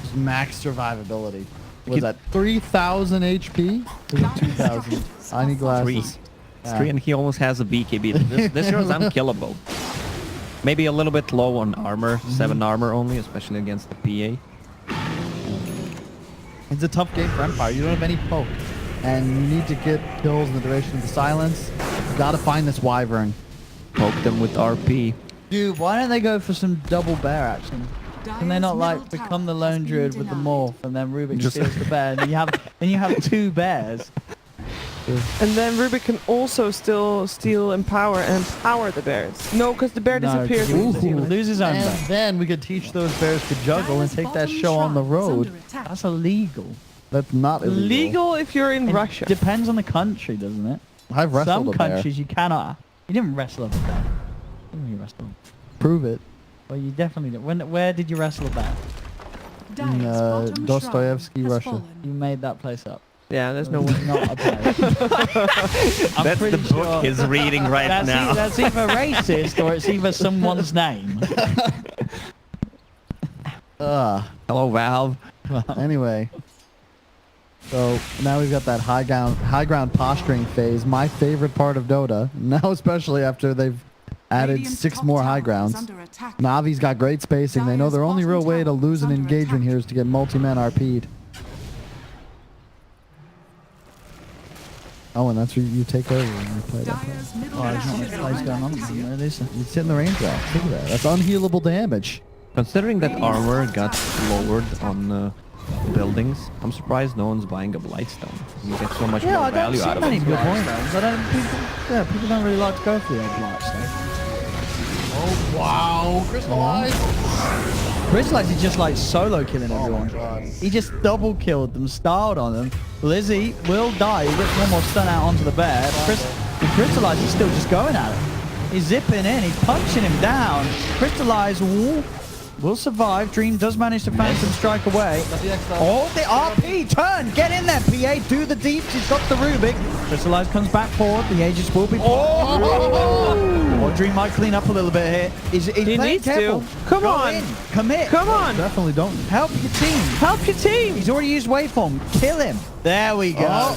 Just max survivability. What is that, 3,000 HP? Is it 2,000? I need glasses. It's 3 and he almost has a BKB. This hero's unkillable. Maybe a little bit low on armor, 7 armor only, especially against the PA. It's a tough game for Empire. You don't have any poke. And you need to get kills in the duration of the silence. You gotta find this Wyvern. Poke them with RP. Dude, why don't they go for some double bear action? Can they not like become the lone druid with the morph and then Rubik Just- steals the bear and you have 2 bears? And then Rubik can also still steal empower the bears. No, because the bear disappears. No, 'cause he would lose his own And bear. then we could teach those bears to juggle and Dire's take that bottom show on the shrine is road. under attack. That's illegal. That's not illegal. Legal if you're in It Russia. depends on the country, doesn't it? I've wrestled Some a bear. countries you cannot. You didn't wrestle a bear. When you wrestle? Prove it. Well, you definitely did. Where did you wrestle a bear? Dire's In, bottom shrine Dostoevsky, has Russia. fallen. You made that place up. Yeah, there's no It's way. not a place. I'm That's the pretty book sure he's reading right that's now. that's either racist or it's either someone's name. Hello, Valve. Anyway. So now we've got that high ground posturing phase. My favorite part of Dota. Now especially after they've added Radiant's 6 top more tower high is grounds. under attack. Navi's got great spacing. They know Dire's their only real bottom way to tower lose is an under engagement attack. here is to get multi-man RP'd. Oh, and that's where you take over when you play that. Dire's middle Oh, there's not tower much is plays under going on. attack. There is. You sit in the range out. Look at that. That's unhealable damage. Considering that armor got lowered on buildings, I'm surprised no one's buying a Blightstone. You get so much Yeah, more I don't value see out of many it. good points. People don't really like to go for the edge lights. Oh, wow. Crystallize. Crystallize is just like solo killing everyone. God. He just double killed them, styled on them. Lizzie will die. He gets one more stun out onto the bear. Crystallize is still just going at it. He's zipping in. He's punching him down. Crystallize will survive. Dream does manage to phantom strike away. Oh, the RP turn. Get in there, PA. Do the deeps. He's got the Rubik. Crystallize comes back forward. The Aegis will be. Oh, Dream might clean up a little bit here. He's He playing needs careful. to. Come Go on. in. Commit. Come on. Definitely don't. Help your team. Help your team. He's already used waveform. Kill him. There we go.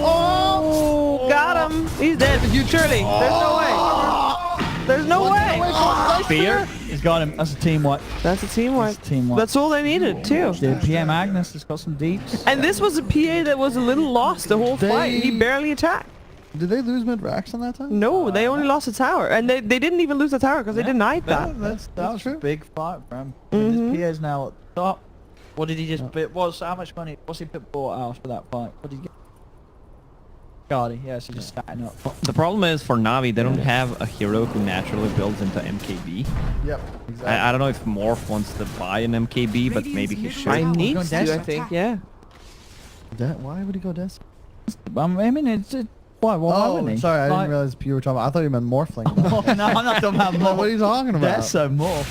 Oh, got him. He's dead. Surely. There's no way. There's no way. Fear? He's got him. That's a team wipe. That's a team wipe. That's a team wipe. That's all they needed, too. The PM Magnus has got some deeps. And this was a PA that was a little lost the whole fight. He barely attacked. Did they lose mid-Rax on that time? No, they only lost the tower. And they didn't even lose the tower because they denied that. That was a true. big fight for him. This PA is now at the top. What did he just bid? How much money? What's he bought out for that fight? What did he get? Guardy, yes, he's just stacking up. The problem is for Navi, they don't have a hero who naturally builds into MKB. Yep. Exactly. I don't know if Morph wants to buy an MKB, but maybe he should. I Tower need is to, under I think, attack. yeah. Why would he go Des? I mean, why wouldn't he? Sorry, I Like- didn't realize you were talking about. I thought you meant Morphling. Oh, no, I'm not talking about more. What are you talking about? That's so more.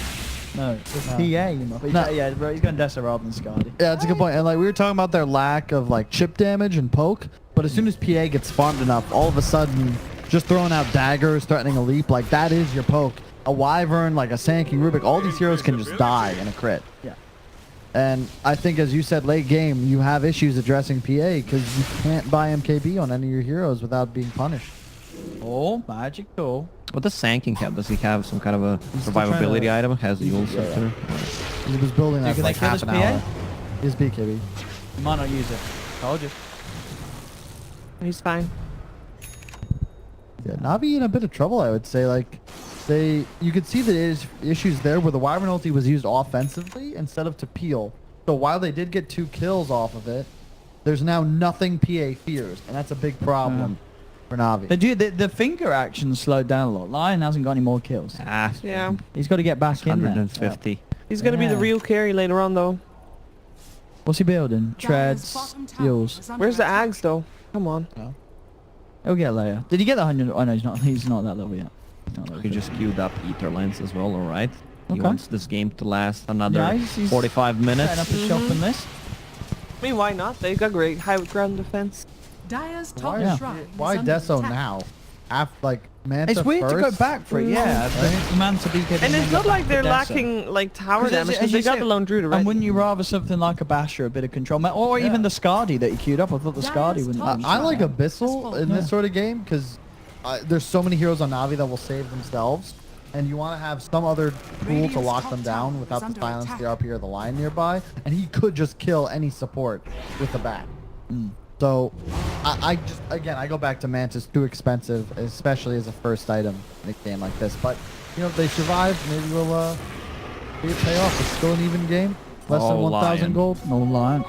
No, it's PA, you know. No. Yeah, bro, he's going Dessa rather than Scardy. Yeah, that's a good point. And like we were talking about their lack of like chip damage and poke, but as soon as PA gets farmed enough, all of a sudden, just throwing out daggers, threatening a leap, like that is your poke. A Wyvern, like a Sand King Rubik, all these heroes can just die in a crit. Yeah. And I think, as you said, late game, you have issues addressing PA because you can't buy MKB on any of your heroes without being punished. Oh, magic tool. What does Sanking have? Does he have some kind of a He's still trying survivability to- item? Has Yule Yeah. Scepter? He was building that Can for they like kill half this an PA? hour. His BKB. You might not use it. Told you. He's fine. Yeah, Navi in a bit of trouble, I would say. Like, you could see the issues there where the Wyvern ulti was used offensively instead of to peel. So while they did get 2 kills off of it, there's now nothing PA fears, and that's a big problem for Navi. The finger action slowed down a lot. Lion hasn't got any more kills. Ah, Yeah. He's got to get back in there. 150. He's going to be the Yeah. real carry later on, though. What's he building? Dire's Treads, bottom tower heals. is under Where's the attack. Ags, though? Come on. He'll get later. Did he get the 100? Oh no, he's not. He's not that level yet. He's not level He yet. just queued up Ether Lens as well, alright? He Okay. wants this game to last another Yeah, he's 45 setting minutes. up a shop in this. I mean, why not? They've got great high ground defense. Dire's top Yeah. shrine is Why under Deso attack. now? After like Manta It's weird to go first? back for it. Yeah, the man to be And it's not like they're lacking like tower 'Cause as- damage as because you they got say- the lone druid already. And wouldn't you rather something like a Basher, a bit of control, or even the Scardy that you queued up? I thought the Scardy wouldn't. top I like shrine Abyssal in Yeah. this sort of game because there's so many heroes on Navi that will save themselves, and you want to have some other tool to Radiant's lock top them tower down is without the under silence, attack. the RP, or the lion nearby, and he could just kill any support with the bat. So I just, again, I go back to Manta's too expensive, especially as a first item in a game like this. But you know, if they survive, maybe we'll Did it pay off? It's still an even game. Less than Oh, 1,000 Lion. gold. No line.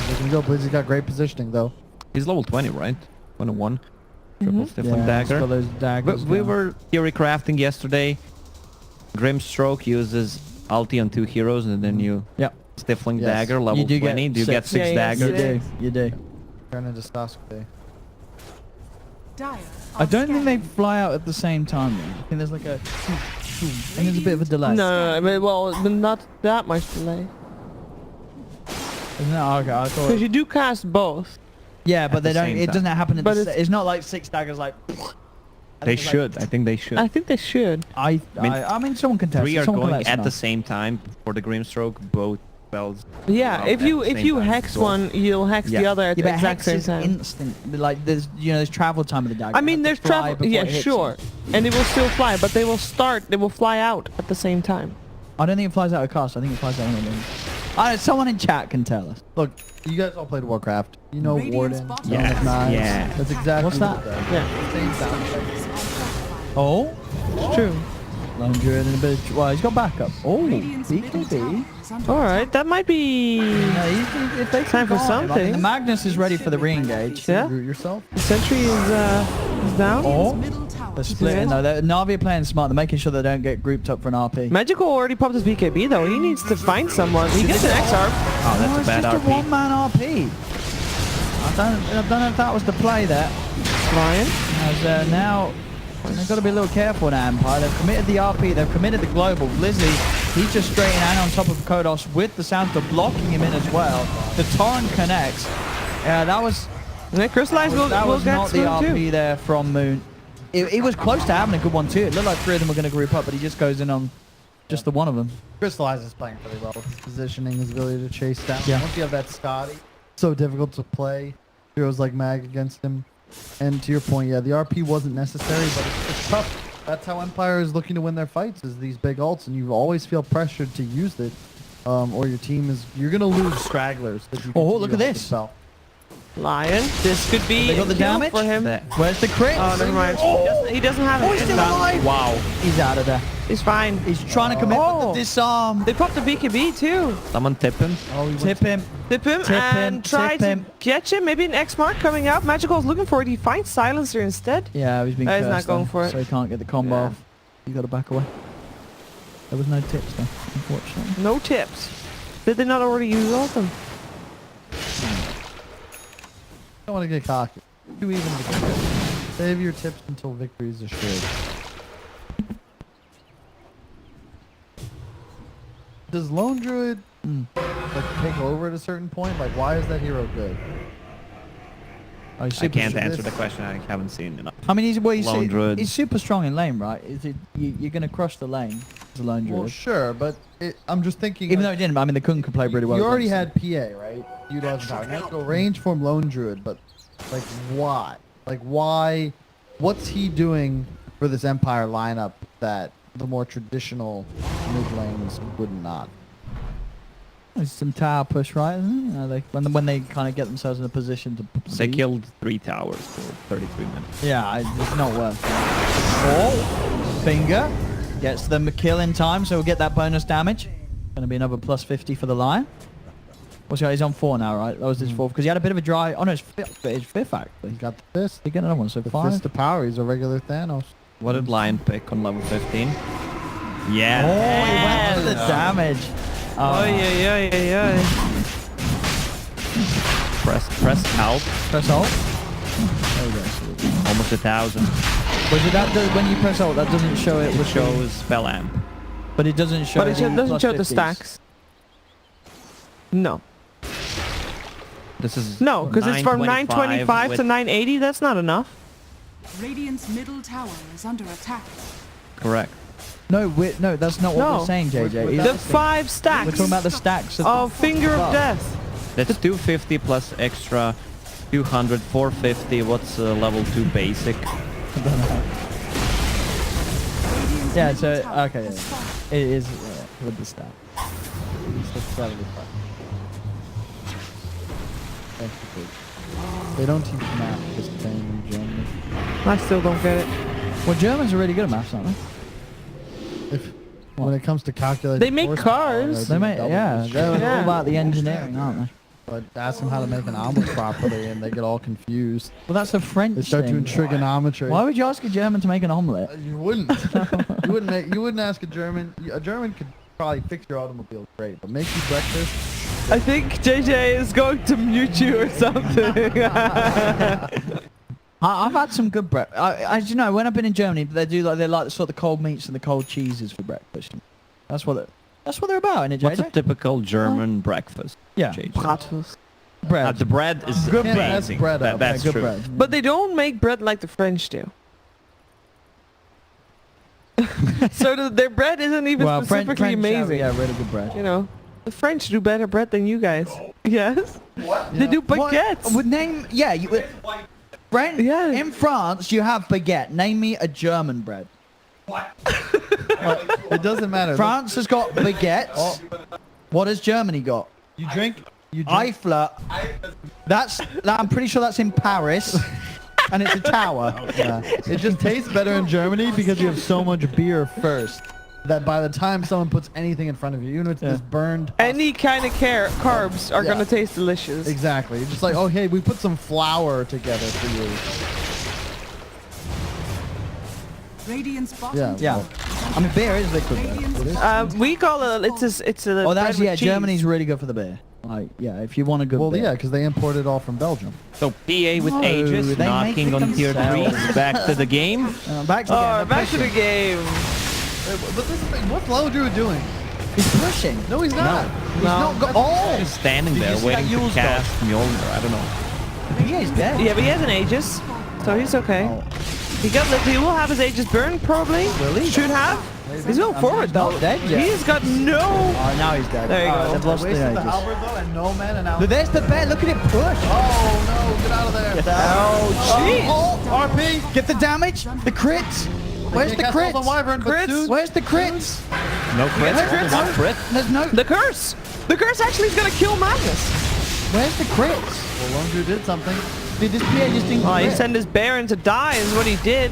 Looking good. Blizzy's got great positioning though. He's level 20, right? 21. Triple Stifling Yeah, he's Dagger. got those But daggers. we going. were theory crafting yesterday. Grimstroke uses ulti on 2 heroes, and then you Yep. Stifling Yes. Dagger level You do get 20. Do you get 6 Yeah, yeah, You daggers? do. You do. Turn into Sasuke. Dire I are don't think they scanning. fly out at the same time. Though. I think there's like a, and there's a bit of a delay. No, I mean, well, not that much delay. Isn't that okay? I thought. Because you do cast both. Yeah, but At they the don't. same It time. doesn't happen. At But the it's- it's not like 6 daggers. Like They should. I think they should. I think they should. I mean, someone can test. 3 it. are Someone can going let us at know. the same time for the Grimstroke. Both spells. Yeah, out if at you the if same you time. hex Cool. one, you'll hex the Yeah. other at Yeah, the but exact hex same is time. instant. Like there's travel time of the dagger. I You mean, have there's to fly travel. before Yeah, it hits sure. you. And they will still fly, but they will fly out at the same time. I don't think it flies out of cast. I think it flies out of the someone in chat can tell us. Look, you guys all played Warcraft. You know Radiant's Warden. bottom Zone of Yes, Knives. yeah. That's exactly What's what that? it does. Yeah, Same sound effect. Oh, it's true. Lone Druid and a bit. Well, he's got backup. Oh, Radiant's middle BKB. tower is under All right, that might be. No, if they Time for can guard him. I mean, something. the Magnus is ready for the re-engage. Yeah. Root yourself. The sentry is down. Oh, middle tower. they're splitting though. Na'Vi are playing smart. They're making sure they don't get grouped up for an RP. Magical already popped his BKB though. He needs to find someone. He gets an XR. Oh, that's a it's bad just a RP. one-man RP. I don't know if that was the play there. Lion. As now, they've got to be a little careful now, Empire. They've committed the RP, they've committed the global. Lizzie, he's just straight in and on top of Kodos with the Santa blocking him in as well. The Torrent connects. Yeah, that was Crystallize will not get the through RP too. there from Moon. It was close to having a good one too. It looked like 3 of them were going to group up, but he just goes in on just the one of them. Crystallize is playing really well with his positioning, his ability to chase down. Yeah. Once you have that Scotty, so difficult to play heroes like Mag against him. And to your point, yeah, the RP wasn't necessary, but it's tough. That's how Empire is looking to win their fights, is these big ults, and you always feel pressured to use it, or your team is, you're gonna lose stragglers. That you Oh, continue look to at hold this. the spell. Lion. This could be They got the a kill damage? for him. That- Where's the crit? Oh, never mind. He doesn't have Oh, it. he's still alive. Wow. He's out of there. He's fine. He's trying to commit Oh. with the disarm. They popped the BKB too. Someone tip him. Oh, he went Tip him. Tip him Tip and him, try tip to him. catch him. Maybe an X mark coming up. Magical's looking for it. He finds Silencer instead. Yeah, he's been He's not cursed going then, for it. so he can't get the combo Yeah. off. You got to back away. There was no tips though, unfortunately. No tips. Did they not already use all of them? don't want to get cocky. Too even to get good. Save your tips until victory is assured. Does Lone Druid like take over at a certain point? Like, why is that hero good? Oh, he's I super can't strong. answer the question. I haven't seen enough. I mean, Lone Druid. he's super strong in lane, right? Is it you're gonna crush the lane as a lone druid? Well, sure, but I'm just thinking. Even though like, he didn't, I mean, the Kun could play really well. you already against had PA, right? You doesn't power. Now go range form Lone Druid, but like why? Like why? What's he doing for this Empire lineup that the more traditional mid lanes would not? There's some tower push, right? Isn't it? You know, when they kind of get themselves in a position to They succeed. killed 3 towers for 33 minutes. Yeah, it's not worth it. Oh, Finger gets the kill in time, so we'll get that bonus damage. Going to be another plus 50 for the Lion. What's he got? He's on 4 now, right? That was his 4th, because he had a bit of a dry... Oh, no, it's 5th, actually. He got the fist. He got another one, so The 5. fist of power. He's a regular Thanos. What did Lion pick on level 15? Oh, Yeah. he went for the damage. Oh, yeah. Press out. Press ult. There we go. Almost 1,000. Was it that when you press ult, that doesn't show it? It with shows spell amp. but it doesn't show. But it doesn't plus show the 50s. stacks. No. This is No, because it's from 925 with- to 980. That's not enough. Radiant's middle tower is under attack. Correct. No, no, that's not what No. we're saying, JJ. With The that- 5 We're stacks talking about the stacks of Finger of above. Death. That's 250 plus extra 200, 450. What's level 2 basic? Radiant's Yeah, middle so tower okay, has yeah. fallen. It is with the stack. It's 75. Thank you, Coach. They don't teach math just playing in Germany. I still don't get it. Well, Germans are really good at maths, aren't they? when it comes to calculating. They make horsepower, cars. they're They make, double yeah, this they're shit. all about the engineering, aren't they? But ask them how to make an omelet properly, and they get all confused. Well, that's a French They start thing. doing trigonometry. Why would you ask a German to make an omelette? You wouldn't. You wouldn't ask a German. A German could probably fix your automobile great, but make you breakfast. I think JJ is going to mute you or something. I've had some good breakfast. As you know, when I've been in Germany, they like the sort of cold meats and the cold cheeses for breakfast. That's what they're about, isn't it, JJ? What's a typical German breakfast? Yeah. JJ? Bratwurst. Bread. The bread is Good bread. amazing. That's bread up. That's good true. bread. But they don't make bread like the French do. So their bread isn't even Well, specifically French amazing. yeah, really good bread. You know, the French do better bread than you guys. Yes. What? They do What- baguettes. Would name Brent, Yeah. in France, you have baguette. Name me a German bread. It doesn't matter. France has got baguettes. What has Germany got? You drink. Eiffel. I'm pretty sure that's in Paris, and it's a tower. Yeah. It just tastes better in Germany because you have so much beer first that by the time someone puts anything in front of you, even if it's this burned. Any kind of carbs are Yeah. gonna taste delicious. Exactly. You're just like, oh hey, we put some flour together for you. Radiant's bottom Yeah. Yeah. tower. I mean, beer is liquid. Though. Radiant's We call it it's a Oh, that's bread yeah. with cheese. Germany's really good for the beer. Like, yeah, if you want a good Well, beer. yeah, because they import it all from Belgium. So PA with No, Aegis they make knocking it on tier 3. themselves. Back to the game. Back to the game. Oh, They're back to the pushing. game. But this is what's Lone Druid doing? He's pushing. No, he's not. He's No. not. Oh, Just standing Did you there see waiting that to Yule's cast Mjolnir. I don't know. He is dead. Yeah, but he has an Aegis, so he's okay. Oh. He will have his Aegis burned probably. Will he? Should have. He's going forward He's though. not dead yet. He's got no. Oh, now he's dead. There you Oh, go. They've lost the wasted the Aegis. halberd though, and no man and out. But there's the bear. Look at it push. Oh no! Get out of there! Oh, jeez. RP. Get the damage. The crits. Where's the crits? On Wyvern, but Crits? soon- Where's the crits? No crit. crits? One crit. There's no. The curse. The curse actually is gonna kill Magnus. Where's the crits? Well, Lone Druid did something. Dude, this PA just didn't Oh, he crit. sent his Baron to die is what he did.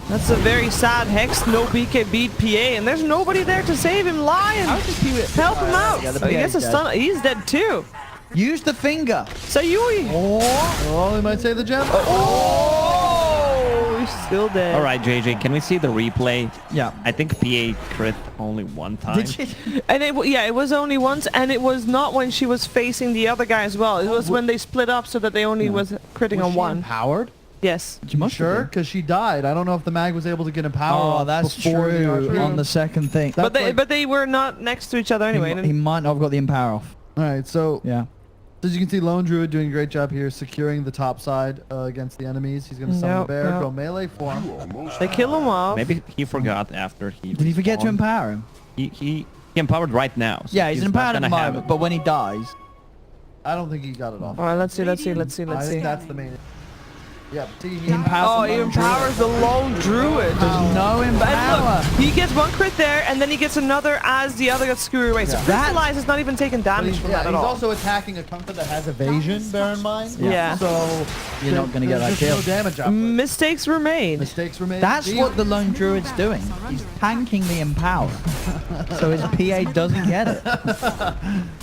That's a very sad hex. No BK beat PA, and there's nobody there to save him. Lion, How does PA help him out. Yeah, the Oh, he PA gets a is dead. stun. He's dead too. Use the finger. Sayuri. Oh, he might say the gem. Oh, he's still dead. All right, JJ, can we see the replay? Yeah. I think PA crit only one time. Did you? And it was only once, and it was not when she was facing the other guy as well. It was when they split up so that they only was critting Was on she one. empowered? Yes. You must have Sure, been. because she died. I don't know if the mag was able to get empowered. Oh, that's before the true. archer. On the second thing. But That's like- they were not next to each other anyway. He might not have got the empower off. All right, so Yeah. as you can see, Lone Druid doing a great job here, securing the top side against the enemies. He's going to summon Nope, the bear, nope. go melee form. They kill him off. Maybe he forgot after he. Did he forget to respawned. empower him? He empowered right now. So Yeah, he's not empowered at the gonna have moment, it. but when he dies, I don't think he got it off. All right, let's see. I Let's see. think that's the main. Yeah, see, he empowers Oh, the he lone empowers the lone druid. There's no And empower. look, he gets one crit there, and then he gets another as the other gets screwed away. So Yeah. Crystallize is not even taking But damage he's, from yeah, that at he's all. also attacking a counter that has evasion, bear in mind. Yeah. So You're not gonna get there's that just kill. no damage output. Mistakes were made. Mistakes were made. That's Deal. what the lone druid's doing. He's tanking the empower, so his PA doesn't get it.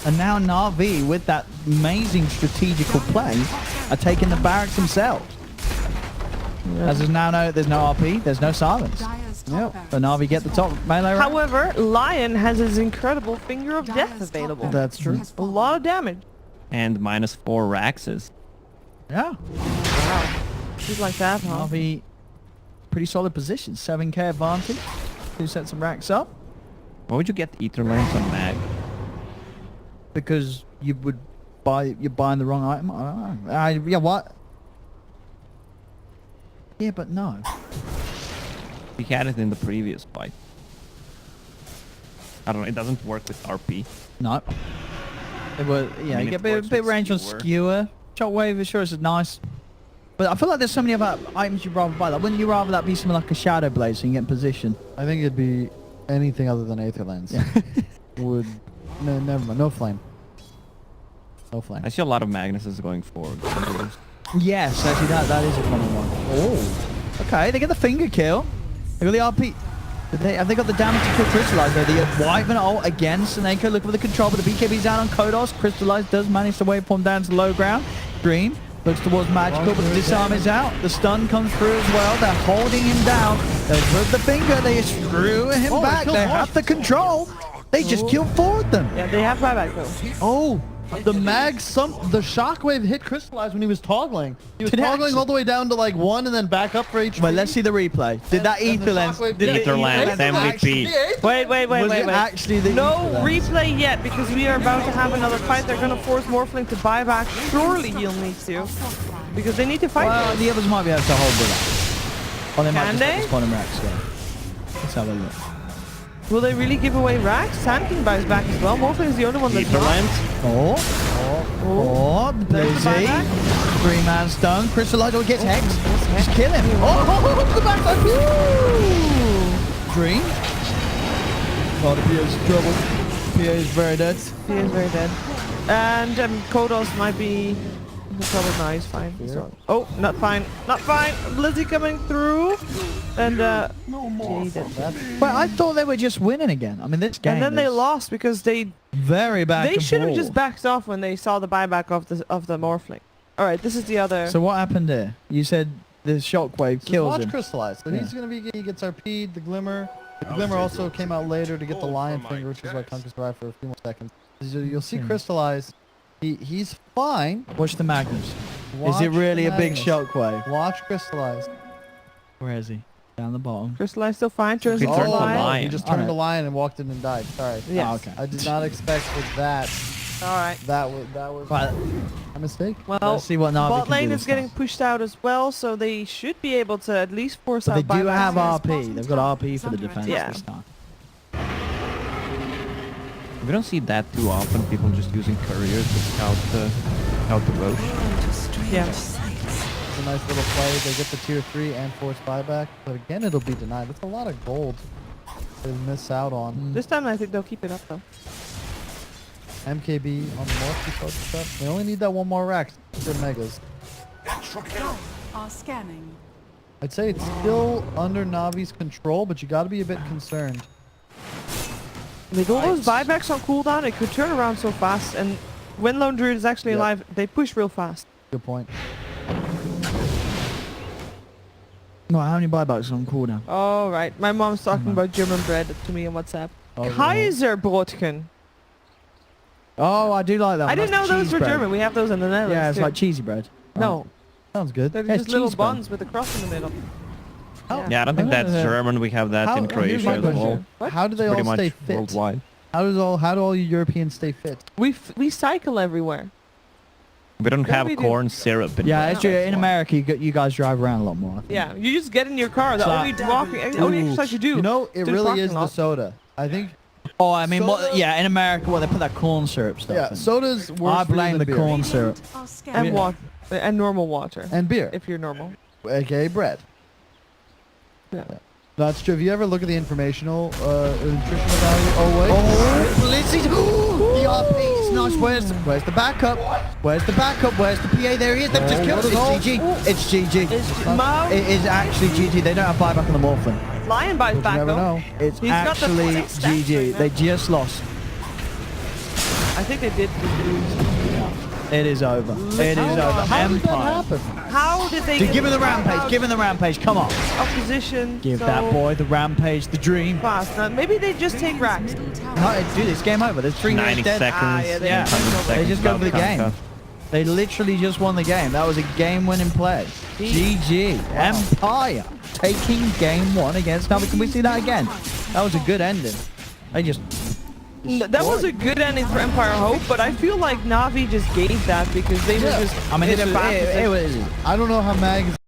And now Na'Vi, with that amazing strategical play, are taking the barracks themselves. As there's now there's no RP, there's no silence. Dire's top Yep. barracks So Na'Vi get the top melee rank. However, Lion has his incredible Finger of Death available. That's true. A lot of damage. And -4 Raxes. Yeah. Wow. She's like that, huh? Na'Vi, pretty solid position. 7k advantage. 2 sets of racks up. Why would you get Ether Lance on Mag? Because you're buying the wrong item. I don't know. Yeah, what? Yeah, but no. He had it in the previous fight. I don't know, it doesn't work with RP. No. It was, yeah, I mean, you get it a works bit with range on skewer. skewer. Shockwave is sure is nice. But I feel like there's so many other items you'd rather buy. Like, wouldn't you rather that be something like a Shadow Blade so you can get in position? I think it'd be anything other than Aether Lens. Yeah. Would no, never mind. No flame. No flame. I see a lot of Magnuses going for Gundams. Yes, actually that is a common one. Oh. Okay, they get the finger kill. They got the RP. Have they got the damage to kill Crystallize though? The Wyvern ult again. Seneko looking for the control, but the BKB's out on Kodos. Crystallize does manage to waveform down to low ground. Dream looks towards Magical, but the disarm is out. The stun comes through as well. They're holding him down. They put the finger. They screw him back. They have the control. They just killed 4 of them. Yeah, they have buyback though. Oh, the shockwave hit Crystallize when he was toggling. He was Did it toggling actually? all the way down to like 1 and then back up for HP. Well, let's see the replay. Did that And the ether lens? shockwave- Did Ether it lens, MVP. Wait. Was it actually the No ether lens? replay yet because we are about to have another fight. They're gonna force Morphling to buy back. Surely he'll need to, because they need to fight. Well, first. the others might be able to hold with that. Or they might Can just they? let the spawn and Rex go. Let's have a look. Will they really give away Rax? Sand King buys back as well. Morphling is the only one that's Ether not. lens. There's the Blazy. buyback. 3-man stun. Crystallize or gets Hex. Just kill him. Oh, the backside. Woo! Dream. Oh, the PA is in trouble. PA is very dead. He is very dead. And Kodos might be in trouble now. He's fine. Oh, not fine. Not fine. Blizzy coming through. And yeah, he did. But I thought they were just winning again. I mean, this game And then they is lost because they very back and should have just forth. backed off when they saw the buyback of the Morphling. All right, this is the other. So what happened there? You said the shockwave So kills watch him. Crystallize. So he's gonna be. He gets RP'd. The Glimmer. The Glimmer also came out later to get the Lion Finger, which is why Conquer survived for a few more seconds. So you'll see Crystallize. He's fine. Watch the Magnus. Watch Is it really the a big Magnus. shockwave? Watch Crystallize. Where is he? Down the bottom. Crystallize still fine. Turns He into turned to lion. lion. He just Oh, turned no. the lion and walked in and died. Sorry. Yes. Oh, okay. I did not expect that. All right. That was But a mistake. Well, let's see what Na'Vi bot can lane do is this getting time. pushed out as well, so they should be able to at least force But out they do buybacks. have Bottom RP. They've got RP for the tower defense Yeah. this time. We don't see that too often. People just using couriers to scout the Roche. Yeah. It's a nice little play. They get the tier 3 and force buyback, but again, it'll be denied. That's a lot of gold they miss out on. This time I think they'll keep it up though. MKB on the north stuff. They only need that one more rack. Good megas. Are scanning. I'd say it's still under Navi's control, but you got to be a bit concerned. With all those buybacks on cooldown, it could turn around so fast. And when Lone Druid is actually Yep. alive, they push real fast. Good point. No, how many buybacks on cooldown? All right. My mom's talking about German bread to me on WhatsApp. Oh, Kaiserbrotchen. Oh, I do like that one. I didn't That's know those cheese were bread. German. We have those in the Netherlands. Yeah, it's too. like cheesy bread. No, Sounds good. they're Yeah, just it's little cheese bread. buns with a cross in the middle. How- Yeah, I don't think that's German. We have that in here's Croatia my as question. well. What? How do they Pretty all much stay fit? worldwide. How do all you Europeans stay fit? We cycle everywhere. We don't Yeah, have we do. corn syrup in Yeah, Russia, it's true. that's In why. America, you guys drive around a lot more. I think. Yeah, you just get in your car. The So- only exercise you do. You know, it to the really parking is the lot. soda. I think. Oh, I mean, Soda- yeah, in America, well, they put that corn syrup stuff Yeah, in. soda's worse I for you blame than the beer. corn syrup. Are scanning. And water. And normal water. And beer, If you're normal. aka bread. Yeah. That's true. If you ever look at the informational nutritional value, oh wait, Oh, Blizzy! The RP is nice. Where's the backup? Where's the backup? Where's the PA? There he is. They've just killed it. It's GG. It's GG. It's Mao. It is actually GG. They don't have buyback on the Morphin. Lion buys you back never though. know. It's He's got the actually full stats GG. right now. They just lost. I think they did lose. It is over. It is over. How did that Empire. happen? How did they Dude, get give him the out rampage. Give him the rampage. Come on. of position Give so that boy the rampage, the dream. fast? Now, maybe they just take racks. Middle tower. No, dude, it's game over. There's 3 minutes 90 dead. seconds. Ah, yeah, they Yeah. just go They over. just go for the Seconds game. They literally just won the game. That was a game-winning play. GG. Empire taking game 1 against Navi. Can we see that again? That was a good ending. They just... That was a good ending for Empire Hope, but I feel like Navi just gave that because they were just I mean, in it a bad position. was... I don't know how Mag is